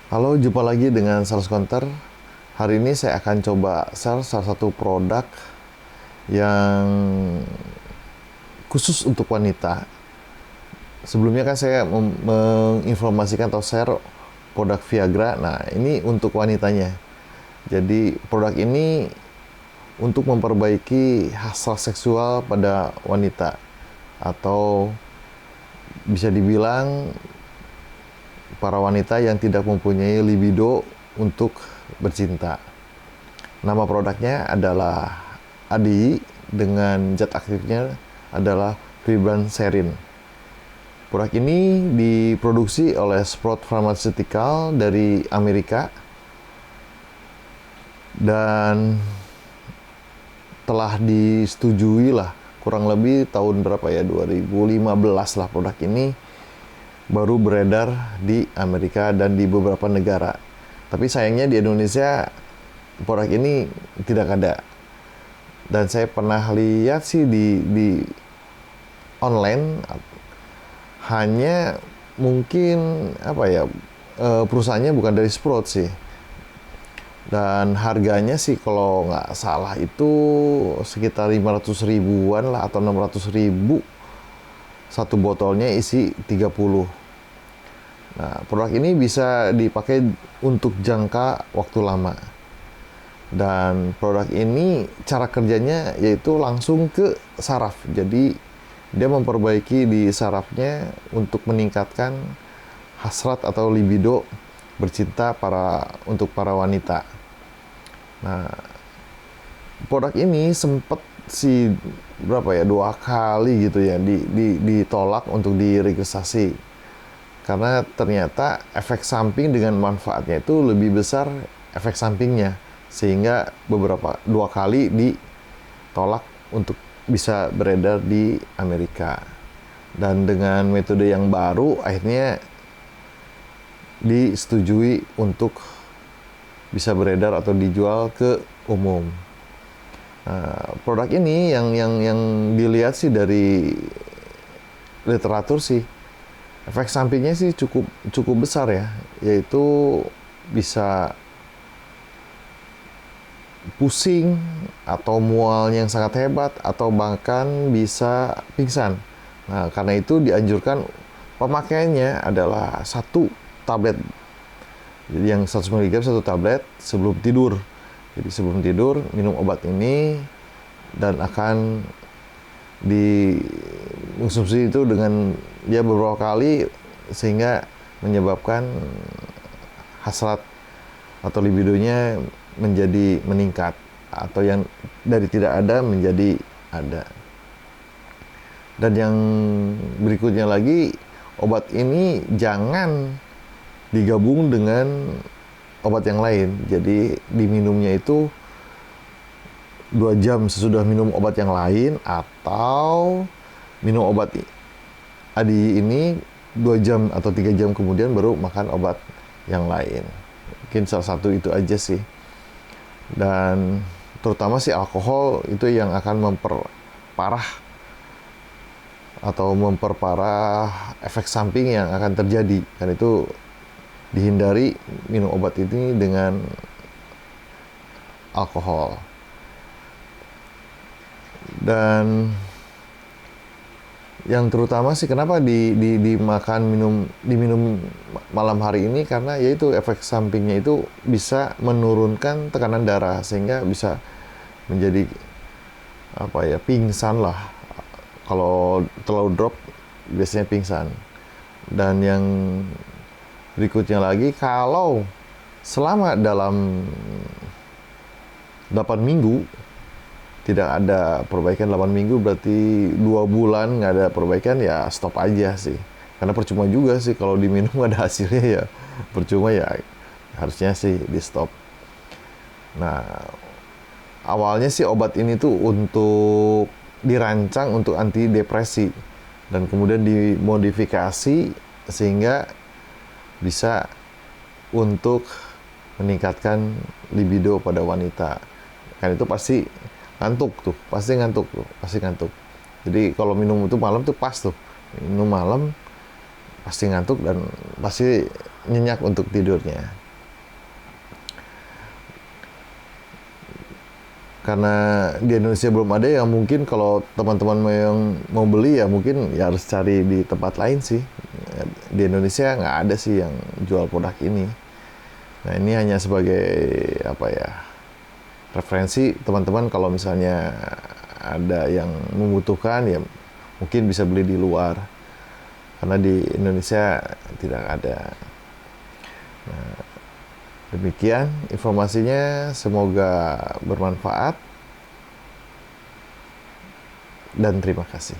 Halo, jumpa lagi dengan Sales Counter. Hari ini saya akan coba share salah satu produk yang khusus untuk wanita. Sebelumnya kan saya menginformasikan atau share produk Viagra. Nah, ini untuk wanitanya. Jadi produk ini untuk memperbaiki hasrat seksual pada wanita, atau bisa dibilang para wanita yang tidak mempunyai libido untuk bercinta. Nama produknya adalah ADI dengan zat aktifnya adalah Fibrancerin. Produk ini diproduksi oleh Sprout Pharmaceutical dari Amerika dan telah disetujui lah kurang lebih tahun berapa ya, 2015 lah produk ini baru beredar di Amerika dan di beberapa negara. Tapi sayangnya di Indonesia produk ini tidak ada. Dan saya pernah lihat sih di online, hanya mungkin apa ya, perusahaannya bukan dari Sprout sih. Dan harganya sih kalau nggak salah itu sekitar 500 ribuan lah, atau 600 ribu. Satu botolnya isi 30. Nah, produk ini bisa dipakai untuk jangka waktu lama. Dan produk ini cara kerjanya yaitu langsung ke saraf. Jadi dia memperbaiki di sarafnya untuk meningkatkan hasrat atau libido bercinta untuk para wanita. Nah, produk ini sempat sih berapa ya, 2 kali gitu ya ditolak untuk diregistrasi, karena ternyata efek samping dengan manfaatnya itu lebih besar efek sampingnya, sehingga 2 kali ditolak untuk bisa beredar di Amerika. Dan dengan metode yang baru akhirnya disetujui untuk bisa beredar atau dijual ke umum. Nah, produk ini yang dilihat sih dari literatur sih, efek sampingnya sih cukup besar ya, yaitu bisa pusing atau mual yang sangat hebat, atau bahkan bisa pingsan. Nah, karena itu dianjurkan pemakaiannya adalah 1 tablet. Jadi yang 100 mg 1 tablet sebelum tidur. Jadi sebelum tidur minum obat ini, dan akan dikonsumsi itu dengan ya beberapa kali, sehingga menyebabkan hasrat atau libidonya menjadi meningkat, atau yang dari tidak ada menjadi ada. Dan yang berikutnya lagi, obat ini jangan digabung dengan obat yang lain. Jadi diminumnya itu 2 jam sesudah minum obat yang lain, atau minum obat ADI ini 2 jam atau 3 jam kemudian baru makan obat yang lain. Mungkin salah satu itu aja sih. Dan terutama sih alkohol itu yang akan memperparah efek samping yang akan terjadi. Dan itu dihindari minum obat ini dengan alkohol. Dan yang terutama sih kenapa diminum malam hari ini, karena yaitu efek sampingnya itu bisa menurunkan tekanan darah, sehingga bisa menjadi apa ya, pingsan lah. Kalau terlalu drop biasanya pingsan. Dan yang berikutnya lagi, kalau selama dalam 8 minggu tidak ada perbaikan, 8 minggu berarti 2 bulan nggak ada perbaikan, ya stop aja sih. Karena percuma juga sih kalau diminum nggak ada hasilnya, ya percuma ya, harusnya sih di stop. Nah, awalnya sih obat ini tuh untuk dirancang untuk antidepresi, dan kemudian dimodifikasi sehingga bisa untuk meningkatkan libido pada wanita. Kan itu pasti ngantuk. Jadi kalau minum itu malam tuh pas tuh. Minum malam pasti ngantuk, dan pasti nyenyak untuk tidurnya. Karena di Indonesia belum ada, ya mungkin kalau teman-teman yang mau beli ya mungkin ya harus cari di tempat lain sih. Di Indonesia nggak ada sih yang jual produk ini. Nah, ini hanya sebagai apa ya, referensi teman-teman kalau misalnya ada yang membutuhkan ya mungkin bisa beli di luar. Karena di Indonesia tidak ada. Nah, demikian informasinya, semoga bermanfaat dan terima kasih.